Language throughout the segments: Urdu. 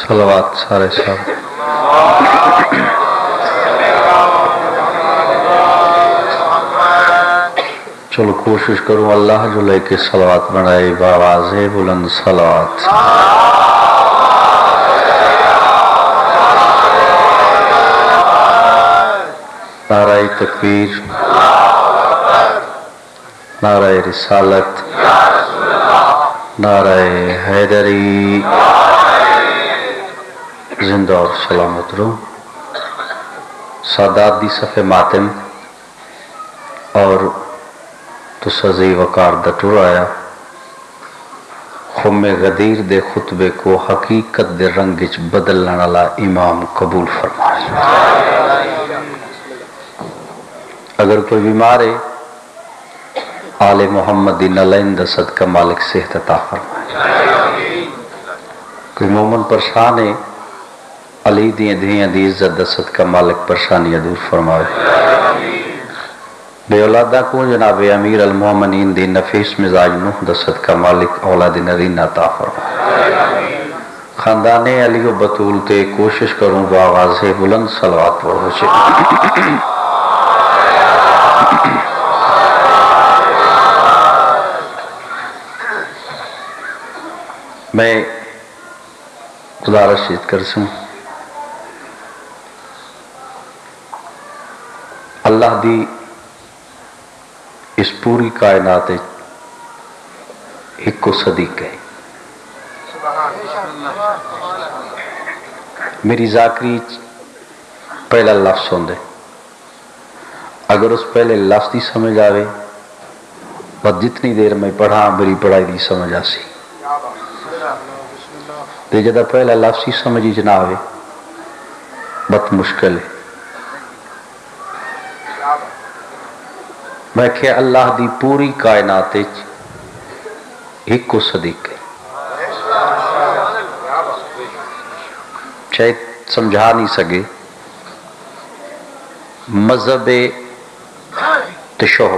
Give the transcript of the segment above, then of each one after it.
صلوات سارے صاحب چلو کوشش کروں اللہ جو لے کے صلوات بنائے بآواز بلند صلوات نعرہ تکبیر نعرہ رسالت نعرہ حیدری زندہ اور سلامت رہو سادات دی صفحے ماتم اور تو سزی وقار دٹور آیا خم غدیر دے خطبے کو حقیقت دے رنگچ بدلن والا امام قبول فرمائے اگر کوئی بیمار ہے آل محمد دی نلائن دا صدقہ مالک صحت عطا فرمائے کوئی مومن پریشان ہے علی دی دھیاں دی عزت دا صدقہ مالک پریشانیاں دور فرمائے بے اولادہ کو جناب امیر المومنین دی نفیس مزاج نوح دا صدقہ مالک اولاد نرین عطا فرمائے خاندان علی و بطول تے کوشش کروں بآواز بلند صلوات پڑھو چھے میں گزارش کرسوں اللہ دی اس پوری کائنات ایک کو صدیق ہے میری ذاکری پہلا لفظ ہوندے اگر اس پہلے لفظ دی سمجھ آوے بس جتنی دیر میں پڑھا میری پڑھائی دی سمجھ آسی تے جدہ پہلا لفظ ہی سمجھی جنا آوے بہت مشکل ہے میں کہ اللہ دی پوری کائنات ایک کو صدیق ہے شاید سمجھا نہیں سکے مذہب تشہر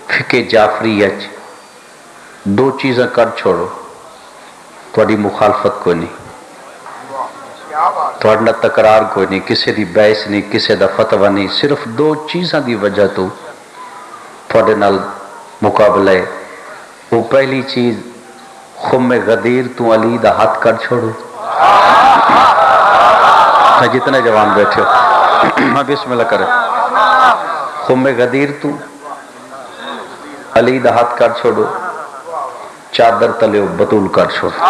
فقہ جعفریت دو چیزیں کر چھوڑو تھوڑی مخالفت کوئی نہیں تھوڑا تکرار کوئی نہیں کسی دی بحث نہیں کسی دا فتوہ نہیں صرف دو چیزاں دی وجہ تو تھوڑے نال مقابلہ ہے وہ پہلی چیز خم غدیر تو علی دا ہاتھ کر چھوڑو جتنے جوان بیٹھے ہو میں بسم اللہ کرے خم غدیر تو علی دا ہاتھ کر چھوڑو چادر تلے بطول کر چھوڑو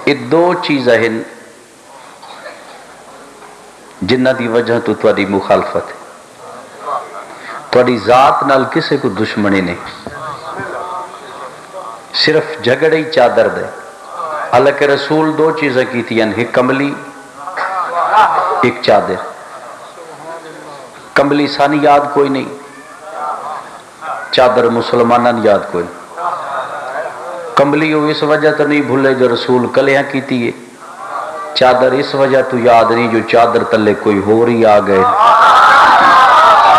یہ دو چیزیں ہیں جنہ دی وجہ تو تھوڑی مخالفت ہے تھوڑی ذات نال کسے کو دشمنی نہیں صرف جھگڑے ہی چادر دے اللہ کے رسول دو چیزیں کی تھی ایک کملی ایک چادر کملی سانی یاد کوئی نہیں چادر مسلمانان یاد کوئی نہیں کملی ہو اس وجہ تو نہیں بھولے جو رسول کلیاں کیتی ہے چادر اس وجہ تو یاد نہیں جو چادر تلے کوئی ہو رہی آ گئے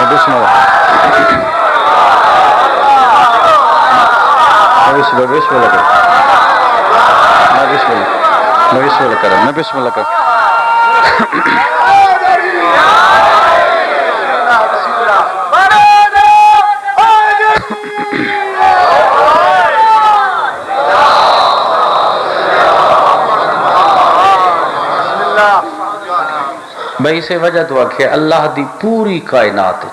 بسم اللہ میں بسم اللہ کر بھائی سے وجہ تو آکھے اللہ دی پوری کائنات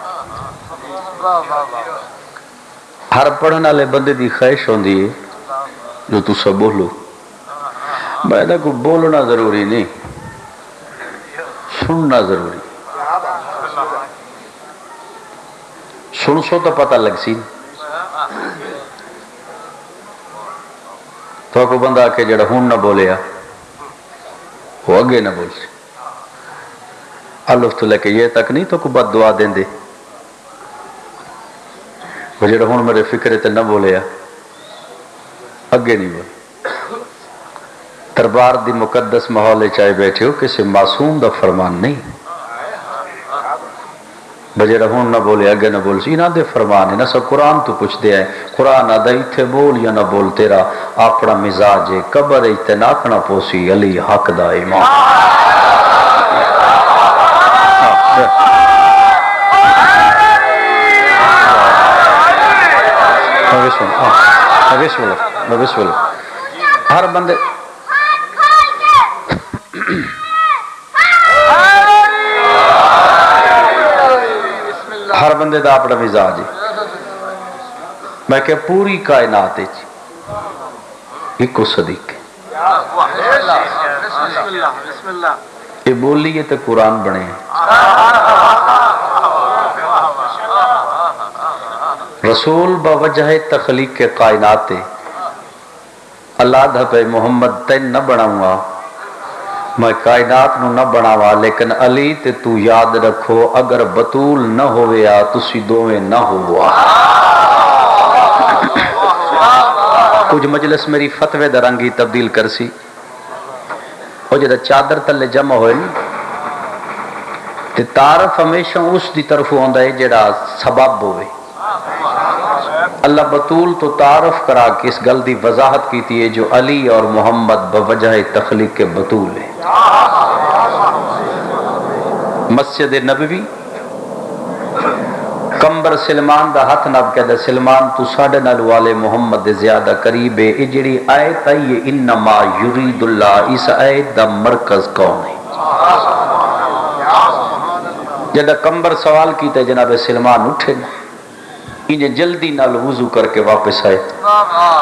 ہر پڑھنا لے بندے دی خواہش ہوندی ہے جو تو سب بولو میں نے کو بولنا ضروری نہیں سننا ضروری سن سو تو پتہ لگ سی تو کو بندہ آکے جڑا ہون نہ بولیا وہ اگے نہ بول سی الف تو لے کے یہ تک نہیں تو کو بد دعا دیں دے وہ جڑا ہون میرے فکرے تے نہ بولیا اگے نہیں بول دربار دی مقدس ماحول چاہے بیٹھے ہو کسی معصوم دا فرمان نہیں بجے ہوں نہ بولے اگے نہ بول سی انہاں دے فرمان ہے نہ سب قرآن تو پوچھ دے ہے قرآن آدھا ایتھے بول یا نہ بول تیرا اپنا مزاج ہے قبر ایتھے ناکنا پوسی علی حق دا امام ہر بندے ہر بندے دا اپنا مزاج ہے میں کہ پوری کائنات ایک صدیق یہ بولیے تو قرآن بنے رسول بوجہ تخلیق کے کائنات اللہ دھپے محمد تین نہ بناؤں گا میں کائنات نو نہ بناوا لیکن علی تے تو یاد رکھو اگر بطول نہ ہویا تسی دوویں نہ ہوا کچھ مجلس میری فتوے درنگی تبدیل کرسی وہ جدہ چادر تلے جمع ہوئے نا تے تعارف ہمیشہ اس دی طرف ہوندا ہے جڑا سبب ہوئے اللہ بطول تو تعارف کرا کہ اس گل دی وضاحت کی تھی جو علی اور محمد بوجہ تخلیق کے بطول ہے مسجد نبوی کمبر سلمان دا ہاتھ نب کہدا سلمان تو ساڈے نال والے محمد دے زیادہ قریب ہے یہ جڑی آیت آئی ہے انما یرید اللہ اس آیت دا مرکز کون ہے جدہ کمبر سوال کیتے جناب سلمان اٹھے انہیں جلدی نال وضو کر کے واپس آئے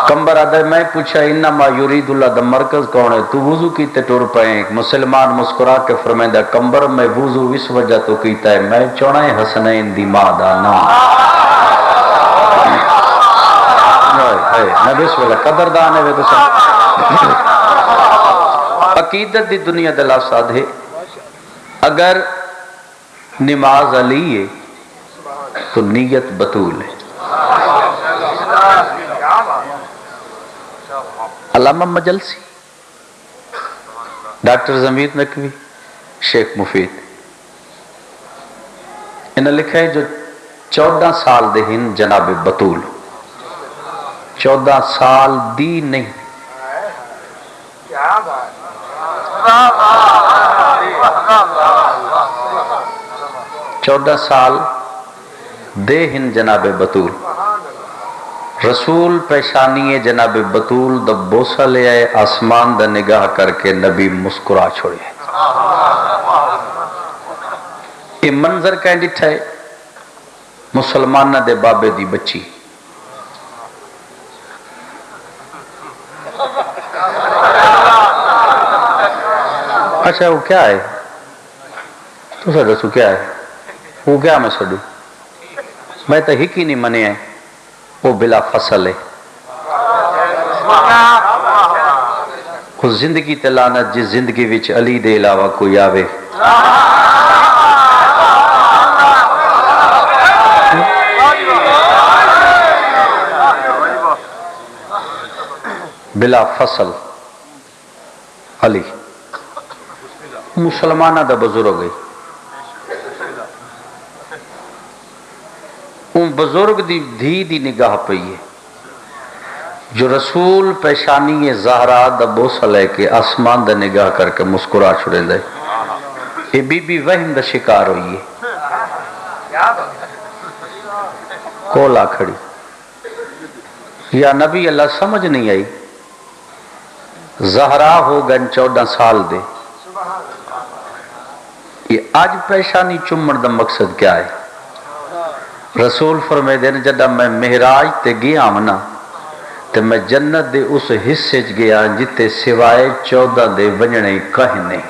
کمبر آدھر میں پوچھا انما یرید اللہ دا مرکز کون ہے تو وضو کیتے ٹور پائیں مسلمان مسکرا کے فرمائندہ کمبر میں وضو اس وجہ تو کیتا ہے میں چوڑائیں حسنین دی مادہ نام نبی اس ویلہ قدردان ہے تو سب عقیدت دی دنیا دلا ساتھ ہے اگر نماز علی ہے تو نیت بطول ہے علامہ مجلسی ڈاکٹر ضمیر نقوی شیخ مفید انہیں لکھا ہے جو 14 سال دے ہن جناب بطول 14 سال دی نہیں 14 سال دے ہن جناب بطول رسول پیشانی جناب بطول دا بوسہ لے آئے آسمان دا نگاہ کر کے نبی مسکرا چھوڑے یہ منظر کہیں ڈٹھا ہے مسلمانہ دے بابے دی بچی اچھا وہ کیا ہے تو سر رسو کیا ہے وہ کیا میں سڈو میں تو ہی کی نہیں منے ہیں وہ بلا فصل ہے اس زندگی تلانت جس زندگی وچ علی دے علاوہ کوئی آوے بلا فصل علی مسلمانہ دا بزرگ گئی ان بزرگ دی دھی دی نگاہ پئی ہے جو رسول پیشانی زہرا دا بوسہ لے کے آسمان دا نگاہ کر کے مسکرا چھڑے دے یہ بی بی وہم دا شکار ہوئی ہے کولا کھڑی یا نبی اللہ سمجھ نہیں آئی زہرا ہو گن 14 سال دے یہ آج پیشانی چمڑ دا مقصد کیا ہے رسول فرمائے دے جدہ میں مہراج تے گیا منا تے میں جنت دے اس حصے چ گیا جتے سوائے 14 دے ونجنے کہیں نہیں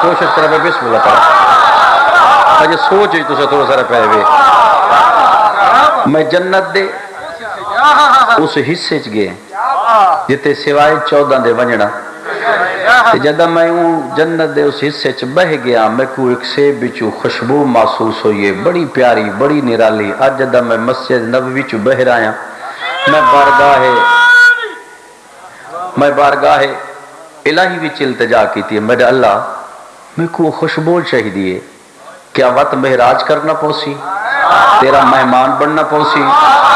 کوشش کرے میں بسم اللہ کرا اجھے سوچ ہی تو سے تھوڑا سارا پہے ہوئے میں جنت دے اس حصے چ گئے جتے سوائے 14 دے ونجنا جدہ میں جنت دے اس حصے چ بہ گیا میں کو ایک سیب بچو خوشبو محسوس ہوئی ہے بڑی پیاری بڑی نرالی آج جدہ میں مسجد نبوی چ بہ رہا میں بارگاہ الہی وچ التجا کی تھی میرے اللہ میں کو خوشبو چاہیے کیا وقت مہراج کرنا پوسی تیرا مہمان بننا پوسی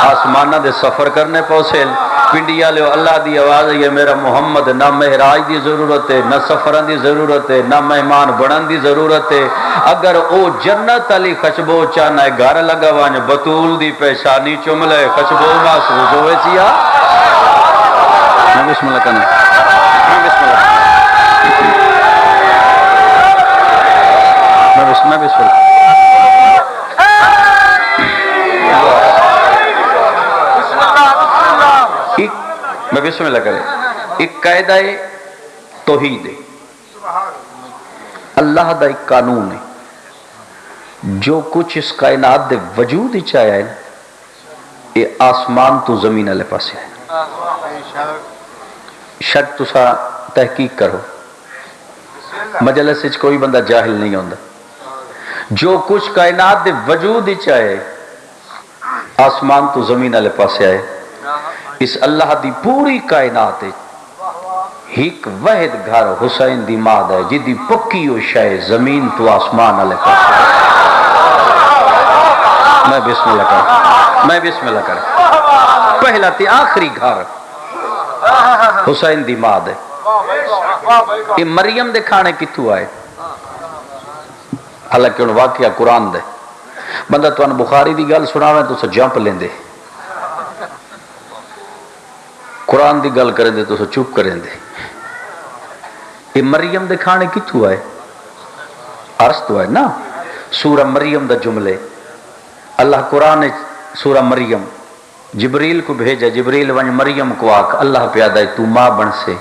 آسمانہ دے سفر کرنے پوسے پنڈیا لے اللہ دی آواز ہے میرا محمد نہ مہراج دی ضرورت ہے نہ سفران دی ضرورت ہے نہ مہمان بنن دی ضرورت ہے اگر او جنت علی خوشبو چاہنا ہے گھر لگا وان بطول دی پیشانی چملے خوشبو محسوس ہوئے سیا میں بسم اللہ کرنا میں بسم اللہ میں بسم اللہ میں بسم اللہ کرے ایک قاعدہ توحید ہے اللہ دا ایک قانون ہے جو کچھ اس کائنات دے وجود ہی چاہیا ہے یہ آسمان تو زمین والے پاسے ہے شک تسا تحقیق کرو مجلس وچ کوئی بندہ جاہل نہیں ہوندا جو کچھ کائنات دے وجود ہی چاہے آسمان تو زمین والے پاسے آئے اس اللہ دی پوری کائنات ہے ایک واحد گھر حسین دی ماد ہے جدی پکی ہو شائے زمین تو آسمان والے پاسے میں بسم اللہ کر میں بسم اللہ کر پہلا تے آخری گھر حسین دی ماد ہے یہ مریم دے کھانے کتھو آئے حالانکہ ان واقعہ قرآن دے بندہ تو ان بخاری دی گل سناویں تو اسے جمپ لیں دے قرآن دی گل کریں دے تو اسے چپ کریں دے یہ مریم دے کھانے کتھو آئے عرض تو آئے نا سورہ مریم دا جملے اللہ قرآن سورہ مریم جبریل کو بھیجا جبریل ونج مریم کو آکھ اللہ پیادہ ہے تو ماں بن سے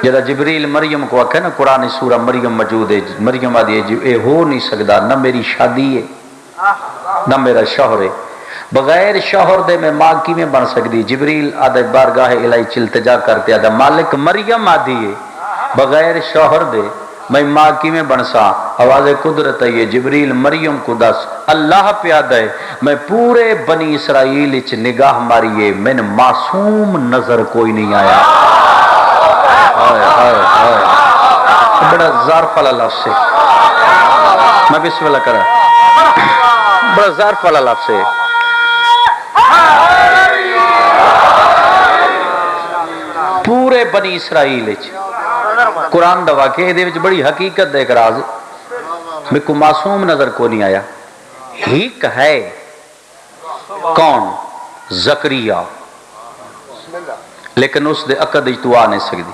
جدا جبریل مریم کو آکھے نا قرآن سورہ مریم موجود ہے مریم آدھی ہے اے ہو نہیں سکتا نہ میری شادی ہے نہ میرا شوہر ہے بغیر شوہر دے میں ماں کی میں بن سکتی جبریل آدھے بارگاہ الہی چلتجا کرتے آدھا مالک مریم آدھی ہے بغیر شوہر دے میں ماں کی میں بن سا آواز قدرت ہے یہ جبریل مریم کو دس اللہ پیادہ ہے میں پورے بنی اسرائیل اچ نگاہ ماریے میں نے معصوم نظر کوئی نہیں آیا بڑا ظرف والا لفظ ہے میں بسم اللہ کرا بڑا ظرف والا لفظ ہے پورے بنی اسرائیل قرآن دا واقعہ یہ وچ بڑی حقیقت دے راز میں کو معصوم نظر کو نہیں آیا ایک ہے کون زکریا لیکن اس دے عقد تو آ نہیں سکتی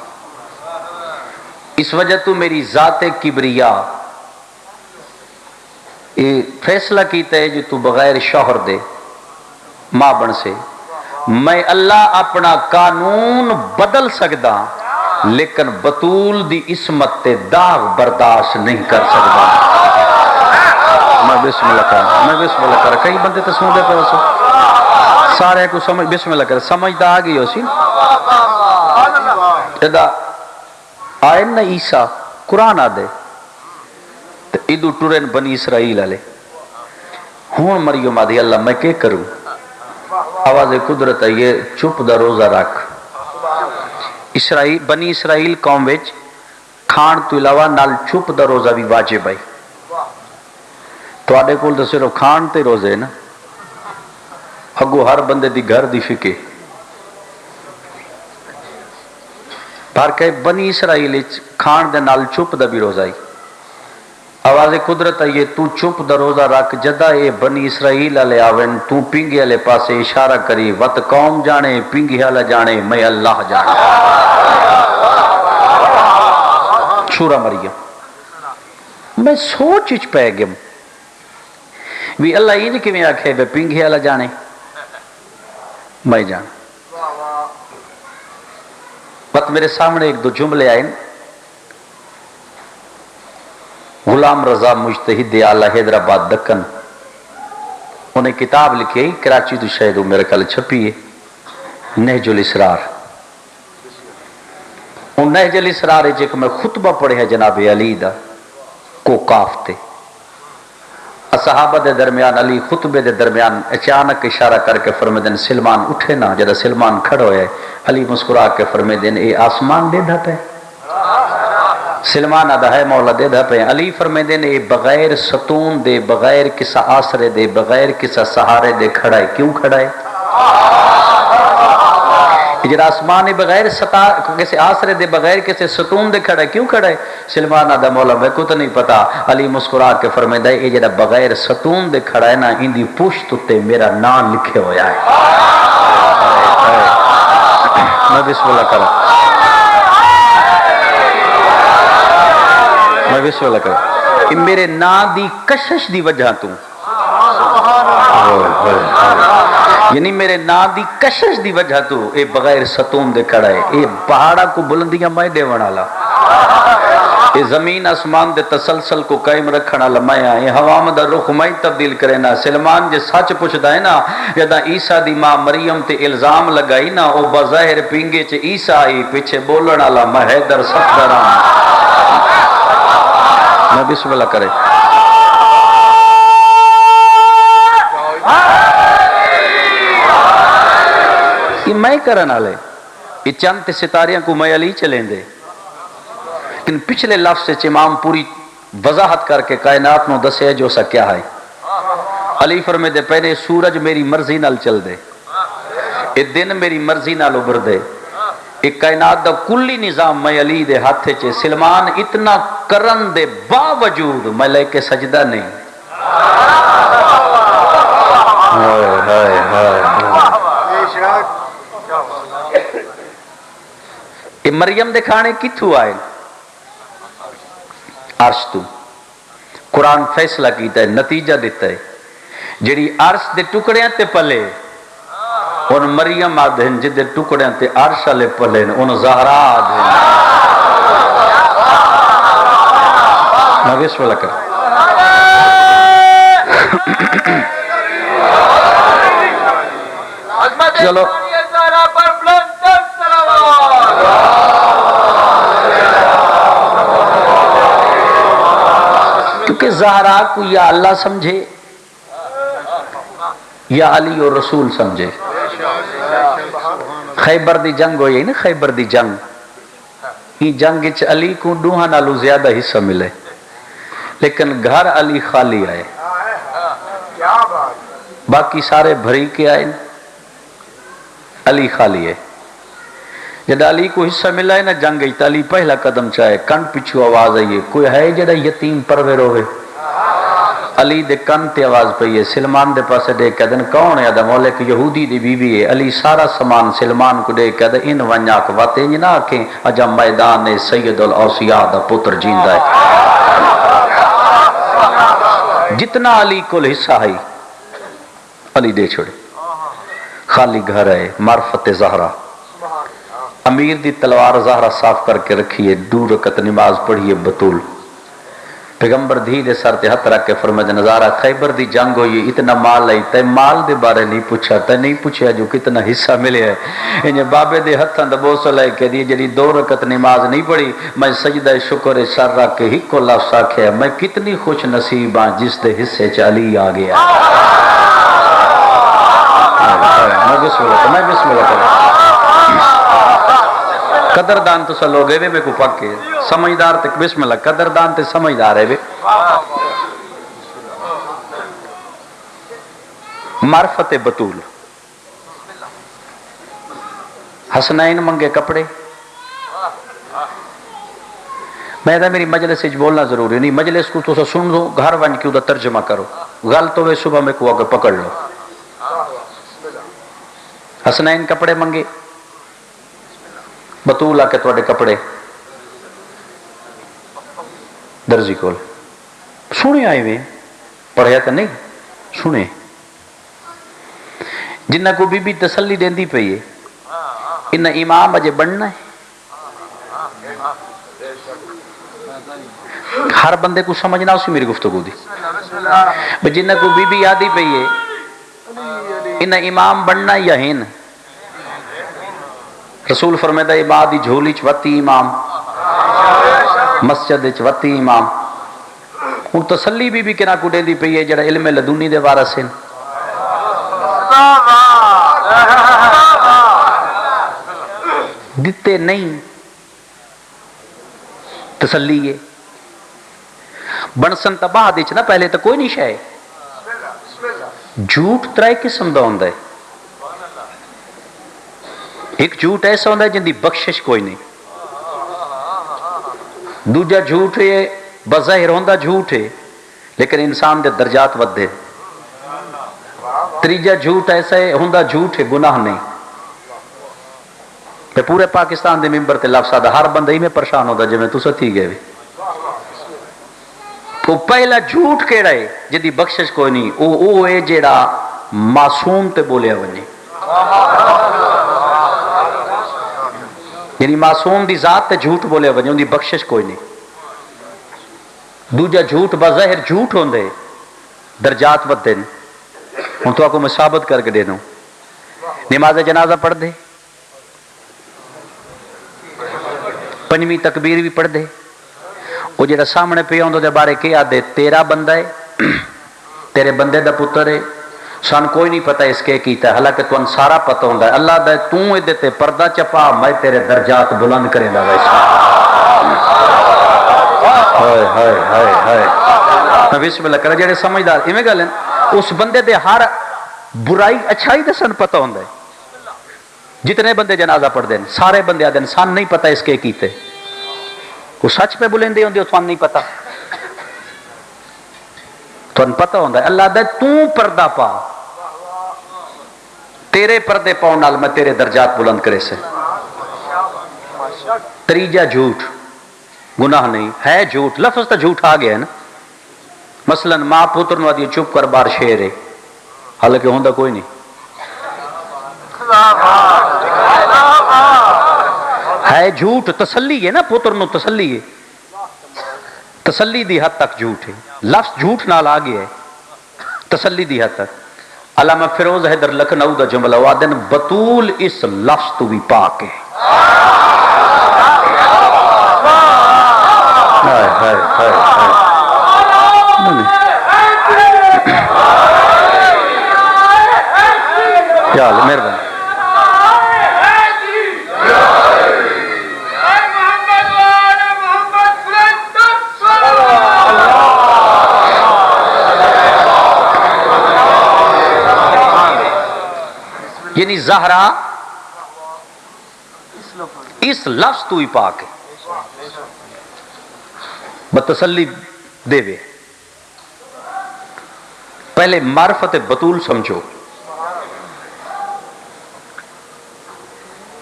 اس وجہ تو میری ذات کبریا یہ فیصلہ کیتا ہے جو تو بغیر شوہر دے ماں بن سے میں اللہ اپنا قانون بدل سکتا لیکن بطول دی عصمت تے داغ برداشت نہیں کر سکتا میں بسم اللہ کر میں بسم اللہ کر کئی بندے تو سن دے پہ وسو سارے کو سمجھ بسم اللہ کر سمجھتا آگئی ہو سی جدا آئے نا عیسیٰ قرآن آدھے تو ادو ٹورن بنی اسرائیل آلے ہون مریم آدھی اللہ میں کیا کروں آواز قدرت ہے یہ چپ دا روزہ رکھ اسرائیل بنی اسرائیل قوم وچ کھان تو علاوہ نال چپ دا روزہ بھی واجب ہے تو آڈے کول تو صرف کھان تے روزے نا اگو ہر بندے دی گھر دی فکے پر کہ بنی اسرائیل کھان دے نال چپ دا بھی روزہ ہے آواز قدرت ہے یہ تو چپ دا روزہ رکھ جدا اے بنی اسرائیل والے آون تو پنگی والے پاسے اشارہ کری وت قوم جانے پنگی والا جانے میں اللہ جانے سورہ مریم میں سوچ وچ پے گم بھی اللہ یہ نہیں کہ میں آکھے بے پنگی والا جانے میں جان وقت میرے سامنے ایک دو جملے آئے غلام رضا مجتہد اعلی حیدرآباد دکن انہیں کتاب لکھی ہے کراچی تو شاید وہ میرے کل چھپی ہے نہج الاسرار ان نہج الاسرار ایک میں خطبہ پڑھے ہے جناب علی دا کو کافتے صحابہ دے درمیان علی خطبے دے درمیان اچانک اشارہ کر کے فرمے دن سلمان اٹھے نا جدا سلمان کھڑو ہے علی مسکرا کے فرمے دن اے آسمان دے دھت ہے سلمان آدھا ہے مولا دے دا پہ علی فرمیندے نے بغیر ستون دے بغیر کسا آسرے دے بغیر کسا سہارے دے کھڑا ہے کیوں کھڑا ہے جڑا آسمان بغیر کسی آسرے دے بغیر کسی ستون دے کھڑا ہے کیوں کھڑا ہے سلمان آدھا مولا میں کو تو نہیں پتا علی مسکرا کے فرمیندہ ہے یہ جڑا بغیر ستون دے کھڑا ہے نا ان دی پشت تے میرا نام لکھے ہویا ہے میں بسم اللہ کروں میں بسم اللہ کروں کہ میرے نا دی کشش دی وجہ تو یعنی میرے نا دی کشش دی وجہ تو اے بغیر ستون دے کھڑا ہے اے پہاڑا کو بلندیاں میں دے ونالا اے زمین اسمان دے تسلسل کو قائم رکھنا لمایا اے حوام دا رخ میں تبدیل کرنا سلمان جے سچ پوچھدا ہے نا جدا عیسیٰ دی ماں مریم تے الزام لگائی نا او بظاہر پینگے چ عیسیٰ آئی پیچھے بولن والا میں حیدر صفدران میں بسم اللہ کرے یہ میں کرنا لے یہ چند ستاریاں کو میں علی چلیں دے لیکن پچھلے لفظ سے امام پوری وضاحت کر کے کائنات نو دسے جو سا کیا ہے علی فرمے دے پہلے سورج میری مرضی نال چل دے یہ دن میری مرضی نال ابھر دے ایک کائنات دا کلی نظام میں علی دے ہاتھے چے سلمان اتنا کرن دے باوجود میں لے کے سجدہ نہیں یہ مریم دے کھانے کتھو آئے عرش تو قرآن فیصلہ کیتا ہے نتیجہ دیتا ہے جڑی عرش دے ٹکڑیاں تے پلے ان مریم آدھیں جدے ٹکڑیاں تے عرش لے پلے ان زہرا آدھیں میں بسم اللہ کر چلو کیونکہ زہرا کو یا اللہ سمجھے یا علی اور رسول سمجھے خیبر دی جنگ ہوئی نا خیبر دی جنگ یہ جنگ اچ علی کو دوہاں نالو زیادہ حصہ ملے لیکن گھر علی خالی آئے باقی سارے بھری کے آئے علی خالی ہے جب علی کو حصہ ملا ہے نا جنگ اچ علی پہلا قدم چاہے کن پچھو آواز آئیے کوئی ہے جڑا یتیم پرور ہوئے علی دے کن تے آواز پئی ہے سلمان دے پاسے دے کہدن کون ہے ادم مولک یہودی دی بی بی ہے علی سارا سامان سلمان کو دے کہد ان ونجا کو واتے نہ آکھیں اجا میدان سید الاوصیاء دا پتر جیندا ہے جتنا علی کو حصہ ہے علی دے چھوڑے خالی گھر ہے معرفت زہرا امیر دی تلوار زہرا صاف کر کے رکھیے 2 رکعت نماز پڑھیے بطول پیغمبر دھی دے سر تے ہاتھ رکھ کے فرمایا نظارہ خیبر دی جنگ ہوئی اتنا مال لئی تے مال دے بارے نہیں پوچھا تے نہیں پوچھا جو کتنا حصہ ملے ہے انہیں بابے دے ہتھاں دا بوسہ لے کے دی جڑی 2 رکعت نماز نہیں پڑھی میں سجدہ شکر سر رکھ کے ہی کو لفظ آکھیا میں کتنی خوش نصیب ہاں جس دے حصے چ علی آ گیا میں بسم اللہ کروں قدردان تو سلو گئے میں کو پکے سمجھدار تک بسم اللہ قدردان تے سمجھدار ہے معرفت بطول حسنین منگے کپڑے میں دا میری مجلس سے بولنا ضروری نہیں مجلس کو تو سن دو گھر ون کیوں دا ترجمہ کرو غلط تو وہ صبح میں کو آگے پکڑ لو حسنین کپڑے منگے بطول آ کے تواڈے کپڑے درزی کول سنے آئے ہوئے پڑھیا تو نہیں سنے جنہ کو بی بی تسلی دیندی پئی ہے انہ امام اجے بننا ہے ہر بندے کو سمجھنا اسی میری گفتگو دی جنہ کو بی بی یادی پئی ہے انہ امام بننا یا ہین رسول فرمیدہ عبادی جھولی چوتی امام مسجد چوتی امام ہوں تسلی بھی کنا کو دیندی پئی ہے جڑا علم لدنی دے وارث ہیں دیتے نہیں تسلی ہے بنسن تو بعد نہ پہلے تو کوئی نہیں شے جھوٹ ترے قسم دا ہوندا ہے ایک جھوٹ ایسا ہوندا ہے جن دی بخشش کوئی نہیں دوجا جھوٹ ہے بظاہر ہوندا جھوٹ ہے لیکن انسان دے درجات ودے تیجا جھوٹ ایسا ہے ہوندا جھوٹ ہے گناہ نہیں تے پورے پاکستان دے ممبر تے لفظ دا ہر بندہ ہی میں پریشان ہوندا جویں تساں تھی گئے تو پہلا جھوٹ کیڑا ہے جدی بخشش کوئی نہیں او ہے جیڑا معصوم تے بولیا ونجے یعنی معصوم دی ذات تے جھوٹ بولیا ونجے ان دی بخشش کوئی نہیں دوجا جھوٹ بظاہر جھوٹ ہوندے درجات ودے ہن تو کو میں ثابت کر کے دے دوں نماز جنازہ پڑھ دے پنجویں تکبیر بھی پڑھ دے وہ جڑا سامنے پہ آؤں دے بارے کیا دے تیرا بندہ ہے تیرے بندے دا پتر ہے سان کوئی نہیں پتہ اس کے کیتا ہے حالانکہ تو ان سارا پتہ ہوندہ ہے اللہ دے توں ادھے تے پردہ چپا میں تیرے درجات بلند کریں دا ویسا ہائے ہائے ہائے ہائے میں بسم اللہ کرا جڑے سمجھدار ہمیں گا لیں اس بندے دے ہر برائی اچھائی دے سن پتہ ہوندہ ہے جتنے بندے جنازہ پڑھ دیں سارے بندے آدھیں سان نہیں پتہ اس کے کیتے وہ سچ پہ بلندے ہوندے تو نہیں پتہ تو ان پتہ ہوندہ ہے اللہ دے توں پردہ پا تیرے پردے پاؤں نال میں تیرے درجات بلند کرے سے تریجا جھوٹ گناہ نہیں ہے جھوٹ لفظ تو جھوٹ آ گیا ہے نا مثلا ماں پتر نو آدھی چپ کر بار شیر ہے حالانکہ ہوندہ کوئی نہیں ہے جھوٹ تسلی ہے نا پتر نو تسلی ہے تسلی دی حد تک جھوٹ ہے لفظ جھوٹ نال آ گیا ہے تسلی دی حد تک علامہ فیروز حیدر لکھنؤ دا جملہ وادن بطول اس لفظ تو بھی پاک ہے ہائے ہائے ہائے کیا حال مہربانی یعنی زہرا اس لفظ تو ہی پاک ہے بتسلی دے وے پہلے معرفت بطول سمجھو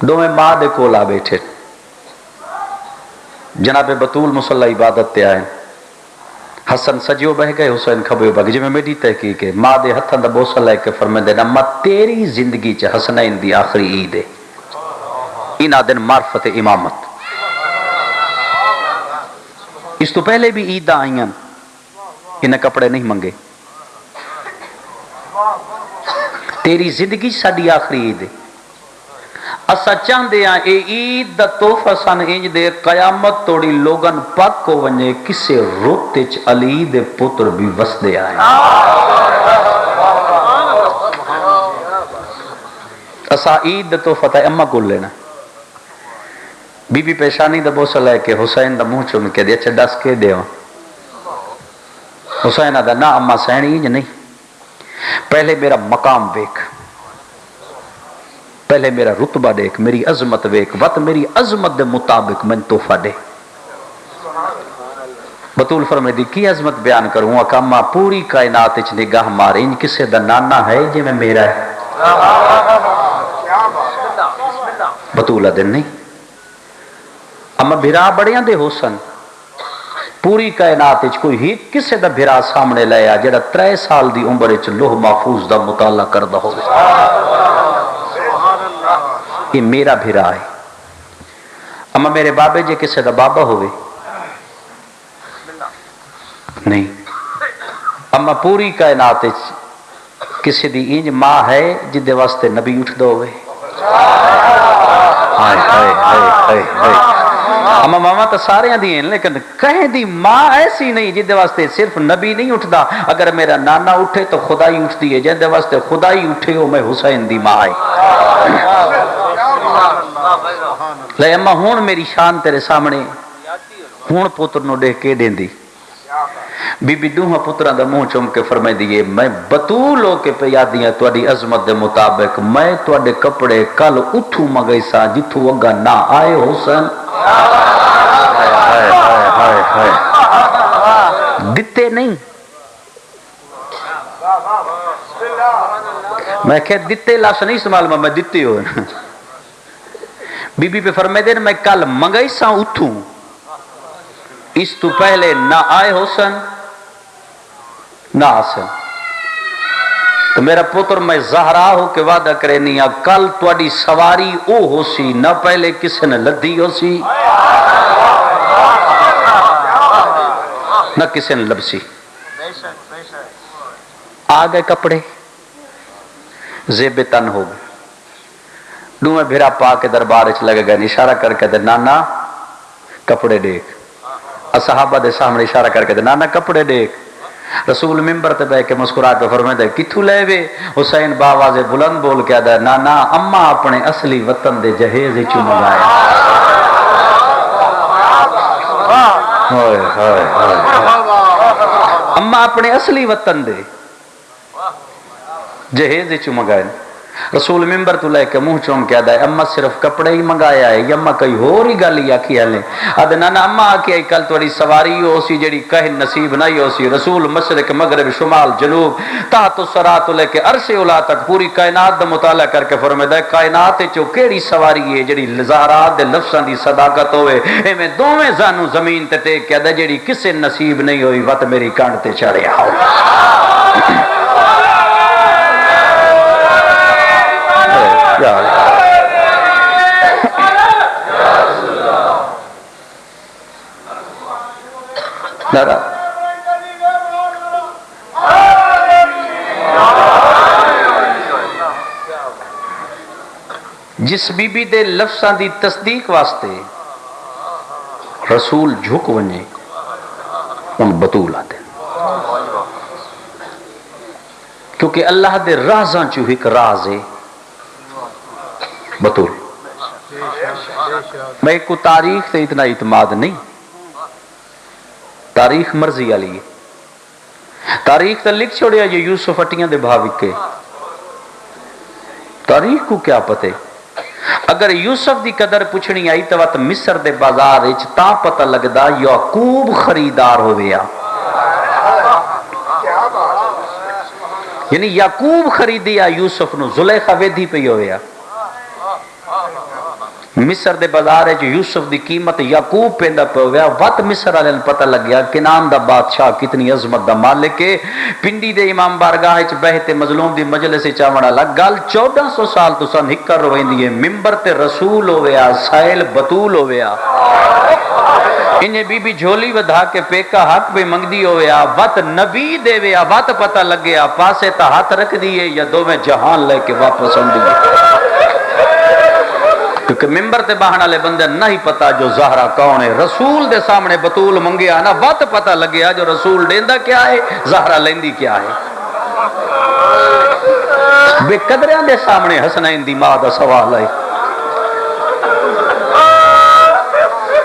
دو میں ماں دے کولا بیٹھے جناب بطول مصلی عبادت تے آئے حسن سجیو بہ گئے حسین کھبیو بہ گئے جی میں میری تحقیق ہے ماں دے ہتھاں دا بوسہ لے کے فرمائے دے نما تیری زندگی چ حسنین دی آخری عید ہے ان آدن معرفت امامت اس تو پہلے بھی عید آئیں انہیں کپڑے نہیں منگے تیری زندگی ساڈی آخری عید ہے اسا چاہندے ہیں اے عید دا تحفہ سن انج دے قیامت توڑی لوگن پاک کو ونجے کسے روتے چ علی دے پتر بھی وسدے آئے اسا عید دا تحفہ تا اماں کو لینا بی بی پیشانی دا بوسہ لے کے حسین دا منہ چن کے دے اچھا ڈس کے دے حسین دا نا اماں سینی انج نہیں پہلے میرا مقام دیکھ پہلے میرا رتبہ دیکھ میری عظمت دیکھ وقت میری عظمت دے مطابق میں تحفہ دے بطول فرمائے دی کی عظمت بیان کروں اکامہ پوری کائنات اچھ نگاہ مارے ان کسے دا نانا ہے جی میں میرا ہے بطولہ دن نہیں اما بھرا بڑیاں دے حسن پوری کائنات اچھ کوئی ہی کسے دا بھرا سامنے لیا جڑا 3 سال دی عمر اچھ لوح محفوظ دا مطالعہ کردہ ہو یہ میرا بھرا ہے اما میرے بابے جے کسے دا بابا ہوئے نہیں اما پوری کائنات کسی دی انج ماں ہے جدے واسطے نبی اٹھ دو ہوئے ہائے ہائے ہائے ہائے ہائے اما ماما تو سارے ہیں دین لیکن کہیں دی ماں ایسی نہیں جدے واسطے صرف نبی نہیں اٹھدا اگر میرا نانا اٹھے تو خدائی اٹھتی ہے جدے واسطے خدائی اٹھے ہو میں حسین دی ماں ہے لے اما ہون میری شان تیرے سامنے ہوں پتر نو دیکھ کے دیندی بی بی دوہاں پتراں دا منہ چوم کے فرمائی دیے میں بطول ہو کے پیادیاں تواڈی عظمت دے مطابق میں تواڈے کپڑے کل اتھو منگائی سا جتھو اگا نہ آئے حسن دتے نہیں میں کہ دتے لفظ نہیں استعمال میں دتے ہو بی بی پہ فرمائے دے میں کل منگائی سا اتھو اس تو پہلے نہ آئے حسن نہ حسن تو میرا پتر میں زہرا ہو کے وعدہ کرے نہیں کل تواڈی سواری او ہو سی نہ پہلے کسی نے لدھی ہو سی نہ کسی نے لبسی آ گئے کپڑے زیب تن ہو گئے دوئے بھیرا پا کے دربار اچ لگے گئے اشارہ کر کے دے نانا کپڑے دیکھ صحابہ دے سامنے اشارہ کر کے دے نانا کپڑے دیکھ رسول ممبر تے بیٹھ کے مسکرا کے فرمائے دے کتھوں لے وے حسین باواز بلند بول کے آدا نانا اما اپنے اصلی وطن دے جہیز وچ منگایا ہائے ہائے اما اپنے اصلی وطن دے جہیز وچ منگائے رسول ممبر تو لے کے منہ چوم کے آدا ہے اما صرف کپڑے ہی منگایا ہے یا اما کئی اور ہی گل ہی آکھی ہے آدھے نانا اما آکھی ہے کل تھوڑی سواری ہو سی جڑی کہیں نصیب نہیں ہو سی رسول مشرق مغرب شمال جنوب تحت الثرا تو لے کے عرش اولا تک پوری کائنات دا مطالعہ کر کے فرمایا ہے کائنات چو کیڑی سواری ہے جڑی زہرات دے لفظاں دی صداقت ہوئے ایویں دوویں زانو زمین تے ٹیک کے آدھا جڑی کسے نصیب نہیں ہوئی وت میری کانڈ تے چڑھیا ہو جس بی بی دے لفظاں دی تصدیق واسطے رسول جھک ونجے ان بطول آتے کیونکہ اللہ دے رازاں چو ایک راز ہے بطول میں کو تاریخ سے اتنا اعتماد نہیں تاریخ مرضی علی تاریخ تو لکھ چھوڑیا یہ یوسف اٹیاں دے بھاوک کے تاریخ کو کیا پتے اگر یوسف دی قدر پوچھنی آئی تو وقت مصر دے بازار اچ تا پتہ لگدا یعقوب خریدار ہویا یعنی یعقوب خریدیا یوسف نو زلیخا ویدھی پہ ہویا مصر دے بازار ہے جو یوسف دی قیمت یعقوب پیندہ پہ ہویا وقت مصر علیہ پتہ لگ گیا کنان دا بادشاہ کتنی عظمت دا مالک ہے پنڈی دے امام بارگاہ اچ بہتے مظلوم دی مجلس چاوڑا لگ گال 1400 سال تو سن ہکر روین دیئے ممبر تے رسول ہویا سائل بطول ہویا انہیں بی بی جھولی ودھا کے پیکا حق بے منگ دی ہویا وقت نبی دے ویا وقت پتہ لگ گیا پاسے تا ہاتھ رکھ دیئے یا دو میں جہان لے کے واپس ہم دیئے کیونکہ ممبر تے باہن والے بندے نہیں پتا جو زہرا کون ہے رسول دے سامنے بطول منگیا نا وقت پتہ لگیا جو رسول دیندا کیا ہے زہرا لیندی کیا ہے بے قدریاں دے سامنے حسنین دی ماں دا سوال ہے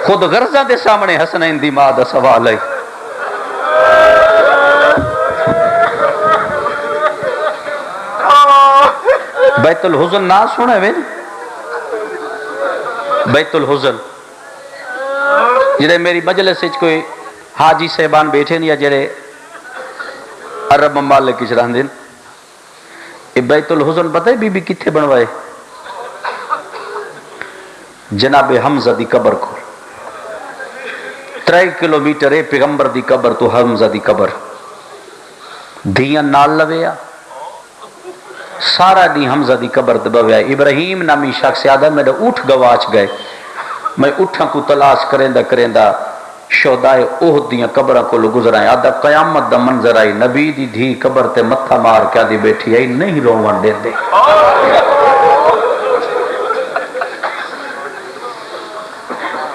خود غرضاں دے سامنے حسنین دی ماں دا سوال ہے بیت الحزن نہ سنے وے بیت الحزن جڑے میری مجلس وچ کوئی حاجی صاحبان بیٹھے یا جڑے عرب ممالک وچ رہندے اے بیت الحزن پتہ ہے بی بی کتھے بنوائے جناب حمزہ دی قبر کو 3 کلومیٹر ہے پیغمبر دی قبر تو حمزہ دی قبر دھیاں نال لویا سارا دی حمزہ دی قبر دبویا ابراہیم نامی شخص یادہ میرے اٹھ گواچ گئے میں اٹھاں کو تلاش کریندہ شہدائے احد دیاں قبرہ کو لو گزرائیں آدھا قیامت دا منظر آئی نبی دی دھی قبر تے متھا مار کیا دی بیٹھی آئی نہیں روان دے دے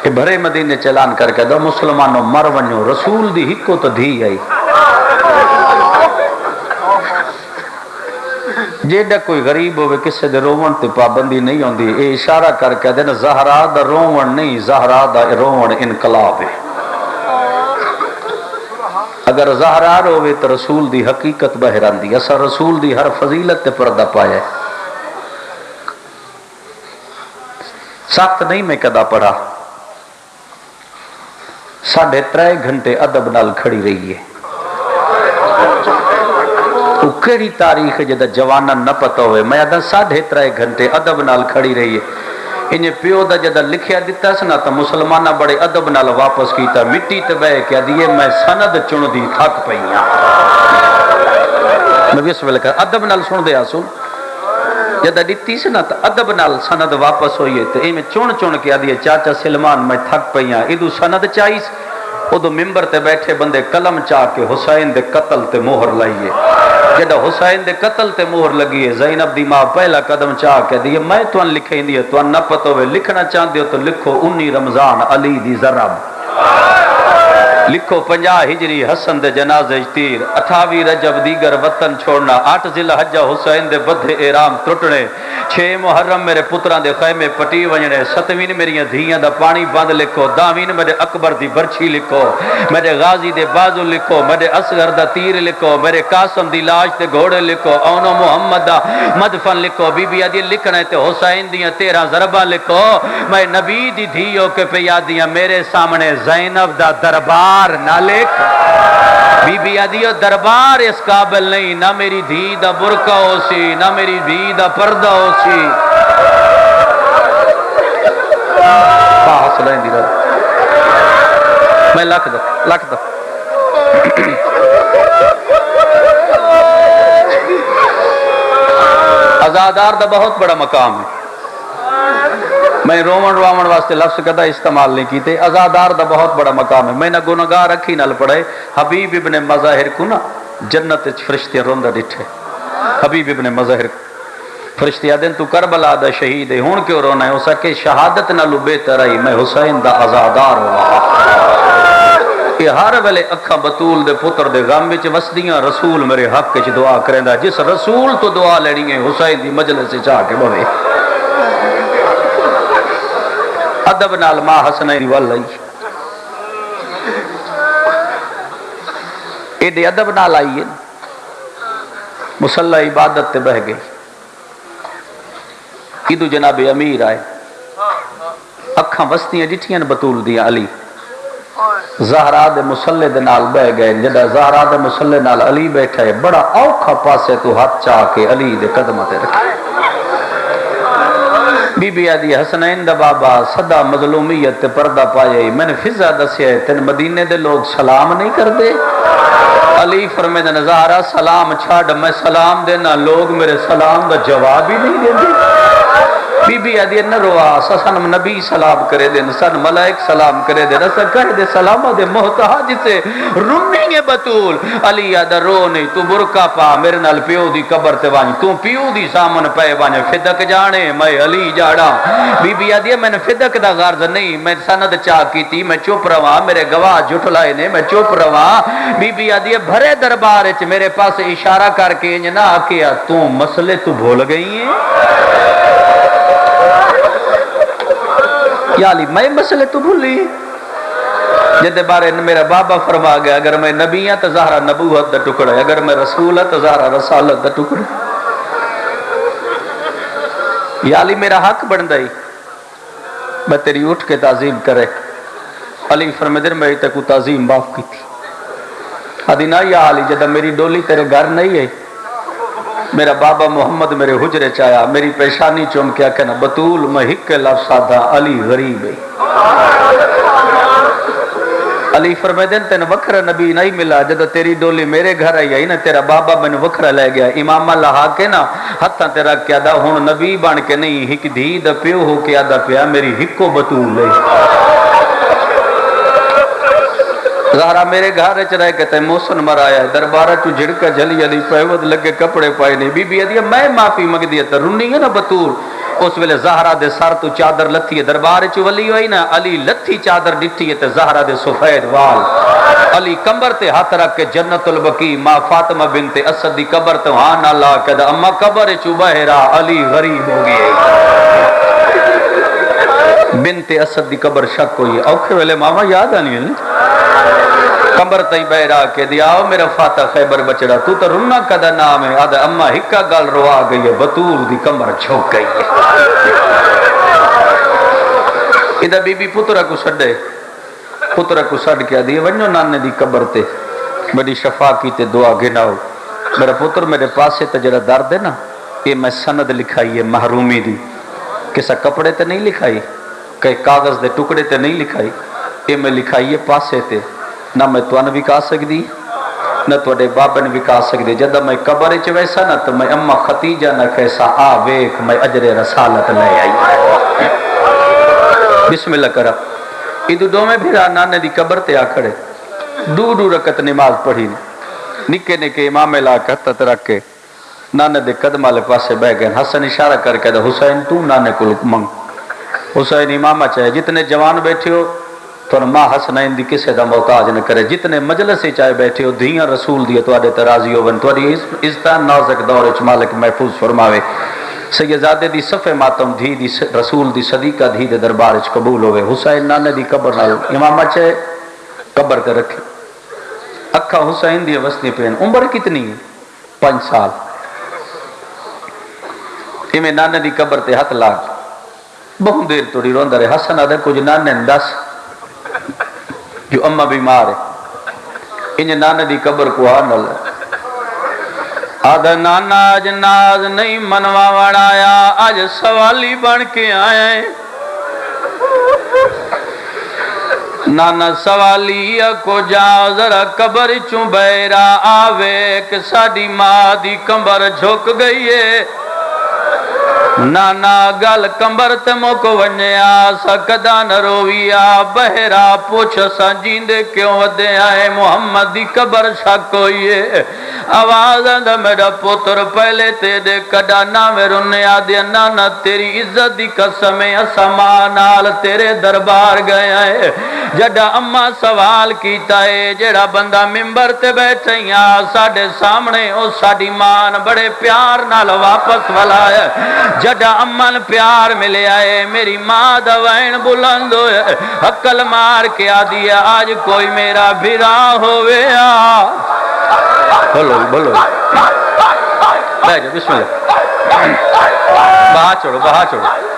کہ بھرے مدینے چلان کر کے دو مسلمانوں مر ونجو رسول دی ہکو تو دھی آئی جیڑا کوئی غریب ہوئے کسے دے روون تے پابندی نہیں ہوندی اے اشارہ کر کے دینا زہرا دا روون نہیں زہرا دا روون انقلاب ہے اگر زہرا روے تو رسول دی حقیقت باہر آندی. اسا رسول دی ہر فضیلت تے پردہ پایا ہے. سخت نہیں میں کدا پڑھا. 3.5 گھنٹے ادب نال کھڑی رہی ہے. وہ کیڑی تاریخ ہے جدا جواناں نہ پتہ ہوئے. میں آدھا 3.5 گھنٹے ادب نال کھڑی رہی ہے. انہیں پیو دا جدا لکھیا دیتا سنا تا مسلمانہ بڑے ادب نال واپس کیتا. مٹی تے بہ کیا دیئے میں سند چن دی تھک پئیاں. میں اس ویلے کہا ادب نال سن دے آسو جدا دیتی سنا تا ادب نال سند واپس ہوئیے. تو میں چن کیا دیئے چاچا سلمان میں تھک پئیاں. ادو سند چاہیس ادو ممبر تے بیٹھے بندے قلم چاہ کے حسین دے قتل تے مہر لائیے. جدہ حسین دے قتل تے مہر لگی ہے زینب دی ماں پہلا قدم چاہ کے دیئے میں توان لکھیں دیئے توان نہ پتہ ہوئے لکھنا چاہن دیئے تو لکھو 19 رمضان علی دی ضرب. لکھو 50 ہجری حسن دے جنازہ تیر. 28 رجب دیگر وطن چھوڑنا. 8 ذی الحجہ حسین دے بدھے احرام ٹوٹنے. 6 محرم میرے پتراں دے خیمے پٹی ونجنے. 7ویں میریاں دھیاں دا پانی بند لکھو. 10ویں میرے اکبر دی برچھی لکھو. میرے غازی دے بازو لکھو. میرے اصغر دا تیر لکھو. میرے قاسم دی لاش تے گھوڑے لکھو. اونو محمد دا مدفن لکھو. بی بی آدھی لکھنا ہے تے حسین دیاں 13 ضربہ لکھو. میں نبی دی دھیوں کے پیادیاں میرے سامنے زینب دا دربار نہ لکھ. بی بی آدھی دربار اس قابل نہیں. نہ میری دھی دا برقع ہو سی نہ میری دھی دا پردہ ہو سی. حاصل ہے میں لکھ دا ازادار دا بہت بڑا مقام ہے. میں رومن واسطے لفظ کدا استعمال نہیں کیتے. ازادار دا بہت بڑا مقام ہے. میں نہ گناہگار رکھی نال پڑھے. حبیب ابن مظاہر کو نا جنت فرشتے روندہ ڈٹھے. حبیب ابن مظاہر فرشتے آدن تو کربلا دا شہید ہے ہون کیوں رونا ہے. ہو سکے شہادت نالو بہتر آئی میں حسین دا ازادار ہوا. یہ ہر ویلے اکھا بطول دے پتر دے غم وچ وسدیاں رسول میرے حق وچ دعا کریندا. جس رسول تو دعا لینی ہے حسین دی مجلس سے چاہ کے بوے. ادب نال ماں حسنین والائی ایڈے ادب نال آئیے. مسلح عبادت تے بہ گئی. ادو جناب امیر آئے. اکھاں وستیاں جٹھیاں بطول دیاں علی. زہرا دے مسلح دے نال بہ گئے. جدہ زہرا دے مسلح نال علی بیٹھا ہے بڑا اوکھا پاسے تو ہاتھ چاہ کے علی دے قدمہ تے رکھے. بی بی آدھی حسنین دا بابا صدا مظلومیت تے پردہ پائے. میں نے فضا دسیا ہے تین مدینے دے لوگ سلام نہیں کر دے. علی فرمائے زہرا سلام چھاڑ میں سلام دینا لوگ میرے سلام دا جواب ہی نہیں دے. بی بی آدھی نہ روا سن نبی سلام کرے دے سن ملائک سلام کرے دے رسا کہہ دے سلامہ دے محتاج سے رنی ہے بطول. علی آدھا رو نہیں تو برکا پا میرے نال پیو دی قبر تے وانی تو پیو دی سامن پہ وانی فدق جانے میں علی جاڑا. بی بی آدھی میں نے فدق دا غرض نہیں میں سند چاہ کی تھی میں چپ رہا میرے گواہ جھٹ لائے نے میں چپ رہا. بی بی آدھی بھرے دربار وچ میرے پاس اشارہ کر کے انج نہ آکیا تو مسئلے تو بھول گئی ہیں. یا علی میں مسئلے تو بھولی. جدے بارے میرا بابا فرما گیا اگر میں نبی ہاں تو زہرا نبوت دا ٹکڑا ہے. اگر میں رسول ہاں تو زہرا رسالت دا ٹکڑا. یا علی میرا حق بن دائی میں تیری اٹھ کے تعظیم کرے. علی فرمائے میں تے کو تعظیم معاف کی تھی. آدھی نا یا علی جدہ میری ڈولی تیرے گھر نہیں ہے میرا بابا محمد میرے حجرے چایا میری پیشانی چوم کیا کہنا بطول میں ہک کے لفظ آدھا علی غریب ہے. علی فرمائے دن تین وکھرا نبی نہیں ملا جدہ تیری ڈولی میرے گھر آئی نا تیرا بابا میں وکھرا لے گیا. امامہ لہا کے نا ہتھاں تیرا کیا دا ہون نبی بان کے نہیں ہک دھی دا پیو ہو کے آدھا پیا میری ہکو بطول ہے. زہرا میرے گھر چ رہ کے تے موسن مرایا دربارہ تو جھڑکا جلی علی پیود لگے کپڑے پائے نہیں. بی بی آدھی میں معافی منگ دی تے رنی ہے نا بطول. اس ویلے زہرا دے سر تو چادر لتھی ہے دربار چ ولی ہوئی نا علی لتھی چادر ڈٹھی ہے تے زہرا دے سفید وال. علی کمبر تے ہاتھ رکھ کے جنت البقی ماں فاطمہ بنت اسد دی قبر تو ہاں نہ لا کے اما قبر چ بہرا علی غریب ہو گئے. بنت اسد دی قبر شک ہوئی. اوکھے ویلے ماما یاد آنی ہے کمبر تئی بہرا کے دیا میرا فاتح خیبر بچڑا تو تو رنا کدا نام ہے آدھا اما ہکا گل روا گئی ہے بطور دی کمبر چھوک گئی ہے ادھا بی بی پترہ کو سڈے پترہ کو سڈ کیا دیئے ونجو نانے دی قبر تے بڑی شفا کی تے دعا گناؤ میرا پتر میرے پاس سے تجرہ درد ہے نا یہ میں سند لکھائی ہے محرومی دی کسا کپڑے تے نہیں لکھائی کئی کاغذ دے ٹکڑے تے نہیں لکھائی یہ میں لکھائی ہے پاسے تے نہ میں توان بھی کہا سکتی نہ توڑے بابن بھی کہا سکتی جدہ میں قبر چ ویسا نہ تو میں اما ختیجہ نہ کیسا ویک میں اجر رسالت لے آئی بسم اللہ کرا ادھو دو میں بھیرا نانے دی قبر تے آ کھڑے دو رکعت نماز پڑھی نکے نکے امام لا کہتا رکھ کے نانے دے قدمہ لے پاسے بہ گئے حسن اشارہ کر کے حسین تو نانے کو منگ حسین امامہ چاہے جتنے جوان بیٹھے ہو تو ماں حسنین دی کسے دا محتاج نہ کرے جتنے مجلس چاہے بیٹھے ہو دھیاں رسول دی تو آدھے ترازی ہو بن تو آدھی عزتان نازک دور اچ مالک محفوظ فرماوے سیدزادے دی صفے ماتم دھی دی رسول دی صدیقہ دھی دے دربار اچ قبول ہوئے حسین نانے دی قبر نہ امامہ چاہے قبر تے رکھے اکھا حسین دی وسنی پین عمر کتنی ہے 5 سال میں نانے دی قبر تے ہاتھ لاگ بہت دیر توڑی روندہ رہے حسن آدھے کچھ نانے دس جو اممہ بیمار ہے انہیں نانے دی قبر کو آنل آدھے نانا آج ناز نہیں منوا وڑایا آج سوالی بن کے آئے نانا سوالی کو جا ذرا قبر چوں بیرا آوے کہ ساڑی ماں دی کمبر جھوک گئی ہے نانا گل کمبر تے موکو ونیا سکدا نہ رویا بہرا پوچھ سنجیندے کیوں ودے آئے محمد دی قبر شک ہوئیے آواز اندھا میرا پتر پہلے تے دے کڈا نہ میرے دیا نانا تیری عزت دی قسمیں اسمانال تیرے دربار گیا ہے جڑا اممہ سوال کیتا ہے جڑا بندہ ممبر تے بیٹھیاں ساڑے سامنے او ساڑی مان بڑے پیار نال واپس والا ہے جڑا امن پیار ملے آئے میری ماں دوائن بلند ہوئے حقل مار کے آدیا آج کوئی میرا بھرا ہوئے بولو بولو بھائی جا بسم اللہ بہا چھوڑو بہا چھوڑو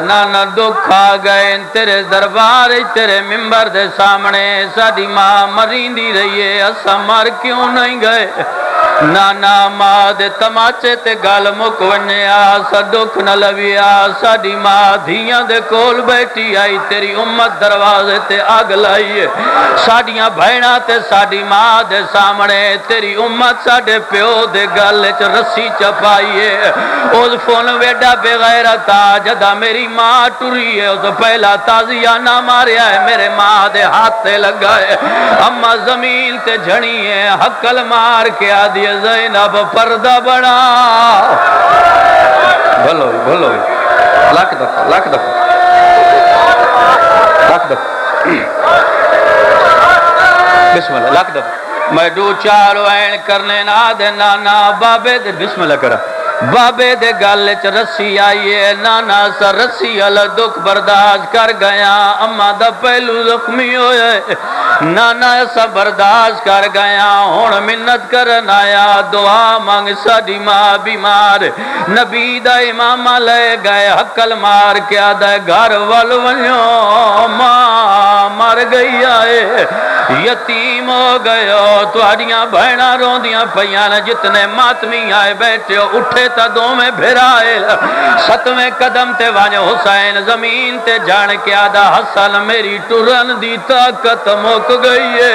نانا دکھ آ گئے تیرے دربار تیرے ممبر دے سامنے ساڑی ماں مرین رہی ہے اسا مر کیوں نہیں گئے نانا ماں دے تماچے تے گال مکونیا سا دکھ نہ لویا ساڑی ماں دھیاں دے کول بیٹھی آئی تیری امت دروازے تے آگ لائی ساڑیاں بھائنا تے ساڑی ماں دے سامنے تیری امت ساڑے پیو دے گالے چ رسی چپائیے اس فون ویڈا بغیرتا جدہ میری ماں ٹوری ہے اس پہلا تازیہ نہ ماریا ہے میرے ماں دے ہاتھ تے لگا ہے اممہ زمین تے جھڑی ہے حقل مار کے آدھی زینب پردہ بڑا بھلو بھلو لاکھ دفع لاکھ دفع لاکھ دفع بسم اللہ لاکھ دفع میں دو چار وین کرنے نہ دے نانا بابے دے بسم اللہ کرا بابے دے گالے چ رسی آئیے نانا سا رسی اللہ دکھ برداشت کر گیا اممہ دا پہلو زخمی ہوئے نانا سا برداشت کر گیا ہون منت کرن آیا دعا مانگ ساڑی ماں بیمار نبی دا امامہ لے گئے حقل مار کیا دے گھر والونیوں ماں مر گئی آئے یتیم ہو گئے تو اڑیاں بہنہ روندیاں پیاں جتنے ماتمی آئے بیٹھے اٹھے تا دو میں بھرائے ستویں قدم تے وانج حسین زمین تے جان کیا دا حسن میری ٹرن دی طاقت موک گئی ہے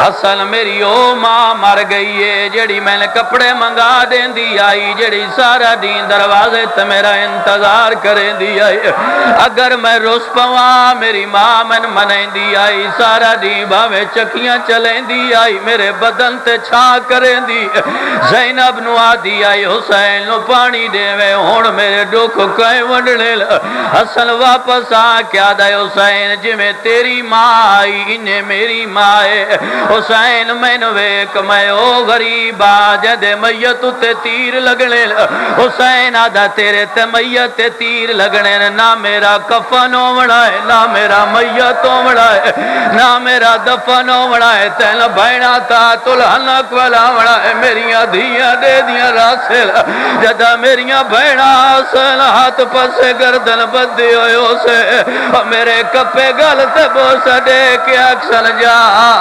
حسن میری او ماں مر گئی ہے جڑی میں نے کپڑے منگا دین دی آئی، جڑی سارا دین دروازے تے میرا انتظار کریں دی آئی، اگر میں روس پواں میری ماں من منیں دی آئی، سارا دین باویں چکیاں چلیں دی آئی، میرے بدن تے چھا کریں دی، زینب نو آدھی آئی حسین نو پانی دے میں ہون میرے ڈوک کہیں وڈنے لگا، حسن واپس آ کیا دے حسین جی میں تیری ماں آئی انہیں میری ماں ہے، حسین میں نویک میں او غریب آجے دے میت تے تیر لگنے لگا، حسین آدھا تیرے تے میت تے تیر لگنے نہ میرا کفن اوڑا ہے نہ میرا میت اوڑا ہے نہ میرا دفن اوڑا ہے، تین بھائنا تا تلہنک والا اوڑا ہے، میریاں دھیاں دے دیاں راسل جدہ میریاں بھائنا آسل ہاتھ پسے گردن بدی ہوئے اسے میرے کپے گلتے بوسا دے کے اکسن جا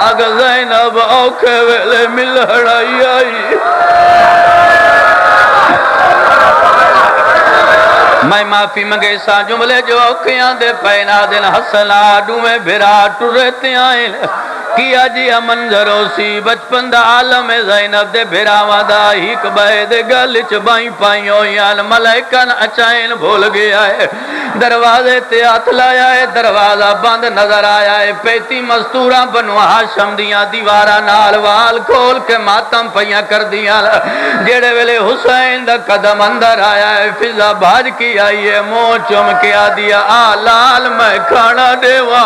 آگ زینب اوکھے ویلے مل ہڑائی آئی، میں معافی منگے سا جملے جو اوکھیاں دے پینا دن حسنا ڈویں بھرا ٹورتے آئیں کیا جی منظرو سی بچپن دا عالم زینب دے بھراواں دا ہیک بے دے گل چ بائیں پائیوں یان ملائکہ نہ اچائن بھول گیا ہے، دروازے تے ہاتھ لایا ہے دروازہ بند نظر آیا ہے، پیتی مستوراں بنو ہاشم دیاں دیواراں نال وال کھول کے ماتم پیاں کر دیاں، جڑے ویلے حسین دا قدم اندر آیا ہے فضا بھاج کی آئی ہے، منہ چم کے آ دیا آ لال میں کھانا دیوا،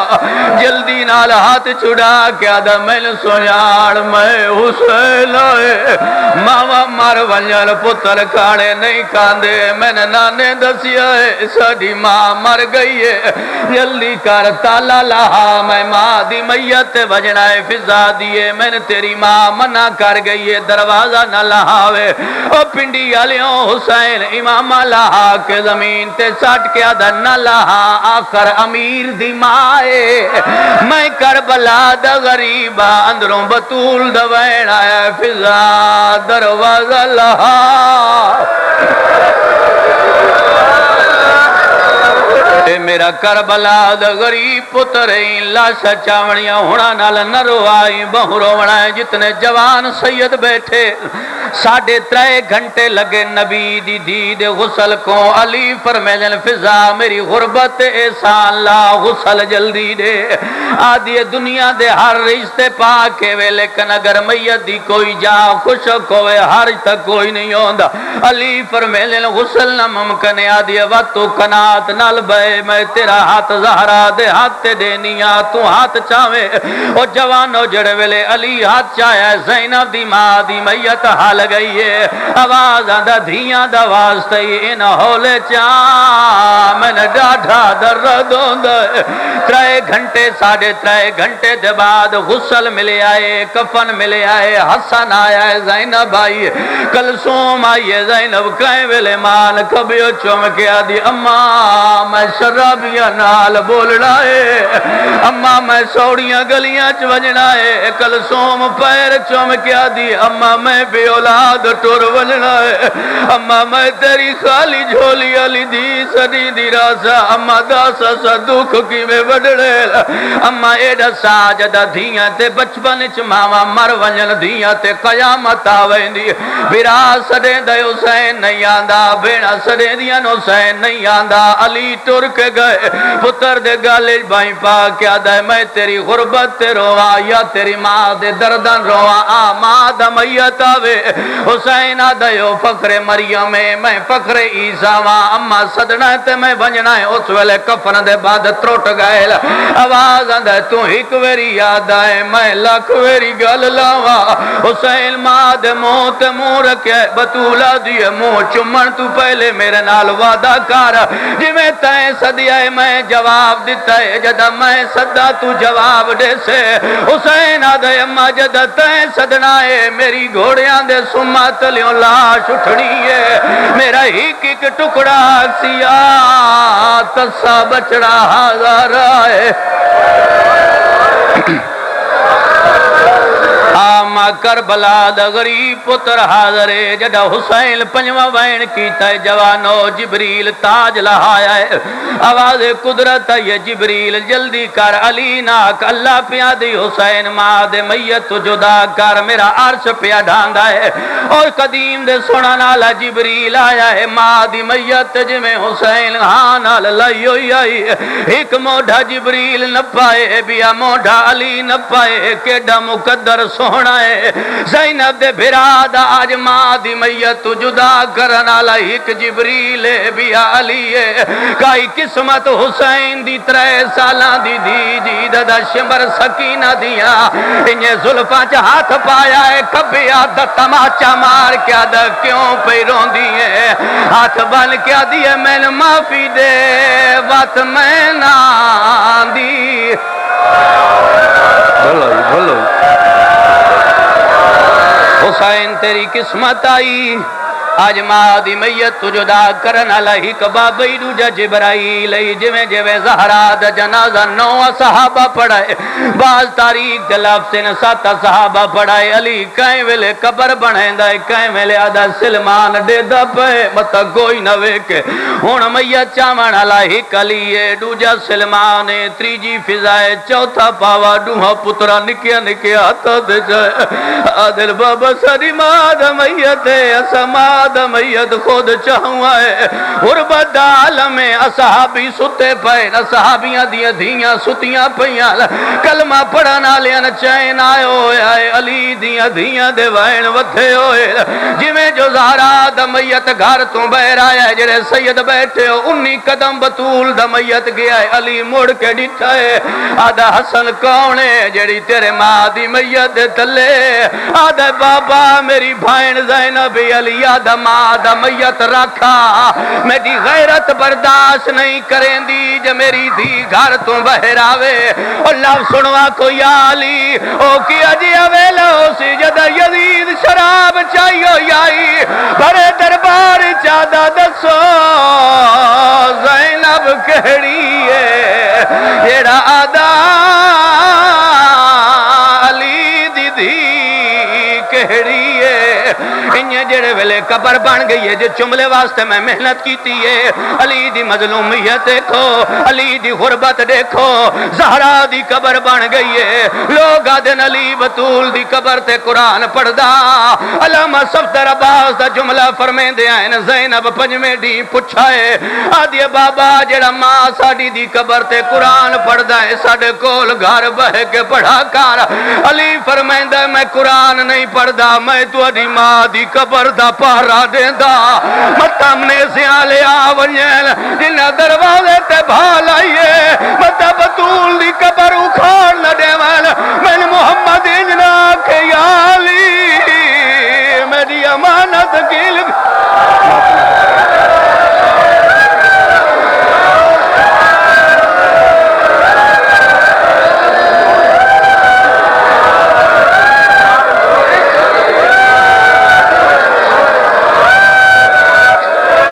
جلدی نال ہاتھ چھڑا کیا دا میں سنیاڑ میں حسین آئے، ماما مار ونجل پتر کھانے نہیں کھاندے، میں نے نانے دسیا ہے ساڑی ماں مر گئی ہے، جلدی کر تالا لہا میں ماں دی میت بجنا ہے فضا دیے، میں نے تیری ماں منع کر گئی ہے دروازہ نہ لہاوے، او پنڈی علیوں حسین امامہ لہا کے زمین تے ساٹھ کیا دا نہ لہا آخر امیر دی مائے، میں کربلا دا غریبہ اندروں بطول دا وین آیا فضا دروازہ لہا، اے میرا کربلا دا غریب پترین لاشا چاونیاں ہونا نال نرو آئی بہو رونا ہے، جتنے جوان سید بیٹھے 3.5 گھنٹے لگے نبی دی دید غسل کو، علی فرمیدن فضا میری غربت احسان لا غسل جلدی دے، آدھی دنیا دے ہر رشتے پاکے وے لیکن اگر میت دی کوئی جا خوشک ہوئے ہر تک کوئی نہیں ہوندا، علی فرمیدن غسل نہ ممکن ہے، آدھی وقتو کنات نال بے میں تیرا ہاتھ زہرا دے ہاتھ دینیا تو ہاتھ چاہوے، او جوانو جڑے ویلے علی ہاتھ چاہیا زینب دی ماں دی میت حال گئی ہے، آواز آدھا دھیاں دا واسطے ان ہولے چاہ میں نے ڈاڈھا درد ہوندہ، 3 گھنٹے 3.5 گھنٹے دے بعد غسل ملے آئے کفن ملے آئے، حسن آیا ہے زینب آئی کلثوم آئی ہے، زینب کہیں ویلے مان کبھیو چمکیا دی اماں میں شرابیاں نال بولنا ہے، اماں میں سوڑیاں گلیاں چوجنا ہے، کلثوم پیر چمکیا دی اماں میں بے اولاد ٹور وجنا ہے، اماں میں تیری خالی جھولی علی دی سدی دی راسا، اماں داسا سا دکھ کی میں بڑھڑے، اماں ایڈا ساجدہ دھیاں تے بچپن چ ماما مر ونجن دھیاں تے قیامت آویں دی، بیرا سڑے دے حسین نہیں آندا، بیڑا سڑے دیاں حسین نہیں آندا، علی ٹر کے گئے پتر دے گالے بھائی پا کیا دے میں تیری غربت تے روا یا تیری ماں دے دردن روا، آ ماں دا میت آوے، حسین آدھو فخر مریم میں فخر عیسیٰ وہاں اماں صدنا تے میں بنجنا ہے، اس ویلے کفن دے بعد تروٹ گئے، آواز آدھے تو ایک ویری یاد آئے میں لاکھ ویری گل لاوا، حسین ماں دے منہ تے منہ رکھے بطولہ دیے منہ چمن تو پہلے میرے نال وعدہ کار، جی میں تائیں صدیہ میں جواب دیتا ہے، جدہ میں صدہ تو جواب دے سے، حسین آدھے اماں جدہ تائیں صدنا ہے میری گھوڑیاں دے سمت لیوں لاش اٹھنی ہے، میرا ایک ایک ٹکڑا سیاہ تسا بچڑا ہزار آئے، آما کربلا دا غریب پتر حاضر ہے جڑا حسین پنجواں وین کیتا ہے جوانو جبریل تاج لہایا ہے آواز قدرت ہے جبریل جلدی کر علی ناک اللہ پیا دی حسین ماں دے میت جدا کر میرا عرش پیا ڈھاندا ہے اور قدیم دے سونا نالا جبریل آیا ہے ماں دی میت جمیں حسین ہاں نال لائی ہوئی آئی ایک موڑا جبریل نپائے بیا موڑا علی نپائے کیڑا مقدر سونا ہے زینب دے بھرادا آج ماں دی میت جدا کرنا لائی ایک جبریل بیا علی ہے کائی قسمت حسین دی 3 سالان دی دی جی دا شمر سکینہ دیا انہیں ظلفاں چا ہاتھ پایا ہے کبھی آدھا تماچا مار کیا دا کیوں پہ رون دیئے ہاتھ بن کیا دیئے میں نے معافی دے بات میں نہ دی بھلو حسین تیری قسمت آئی آج ماں دی میت جدا کرنا لہی کبابی دوجہ جبرائیل جویں جویں زہرا دا جنازہ 9 صحابہ پڑھائے بعض تاریخ دلاب سے 7 صحابہ پڑھائے علی کہیں ویلے قبر بنائیں دائے کہیں ویلے آدھا سلمان دے دا پہ مطا کوئی نہ ویکے ہون میت چامن لہی کلیے دوجہ سلمان تریجی فضائے چوتھا پاوا دوہا پترا نکیا نکیا تا دے جائے آدھل بابا ساری ماں دا میت ہے اسما دا میت خود چاہوا ہے غربت عالم اصحابی ستے پائے اصحابیاں دیا دھیاں ستیاں پہیاں کلمہ پڑھنا لیا چین آئے ہوئے آئے علی دیا دھیاں دے وائن وتھے ہوئے جمیں جو زہرا دا میت گھر تو بہر آیا ہے جڑے سید بیٹھے ہو 19 قدم بطول دا میت گیا ہے علی مڑ کے ڈٹھا ہے آدھا حسن کون ہے جڑی تیرے ماں دی میت تلے آدھا بابا میری بھائن زینب علی آدھا ماں دا میت رکھا میری غیرت برداشت نہیں کریں دی جو میری دھی گھر تو بہر آوے اور لو سنوا کو یا علی او کیا جی اویلو سی جدہ یزید شراب چاہیو یائی بڑے دربار چادہ دسو زینب کہڑی ہے جیڑا آدھا علی دی دھی کہڑی ہے انہیں جڑے ویلے قبر بن گئی ہے جو چملے واسطے میں محنت کیتی ہے علی دی مظلومیت دیکھو علی دی غربت دیکھو زہرا دی قبر بن گئی ہے لوگ آدھن علی بطول دی قبر تے قرآن پڑھ دا علامہ صفدر عباس دا جملہ فرمین دے آئین زینب پنجمے دی پچھائے آدھی بابا جڑا ماں ساڑی دی قبر تے قرآن پڑھ دا ہے ساڑے کول گھر بہ کے پڑھا کار علی فرمین دے میں قرآن نہیں پڑھ دا میں تو ادھی ماں دی قبر دا پارا دیں دا مطم نے سیالے آونیل جنہ دروازے تے بھال آئیے مطب بطول دی قبر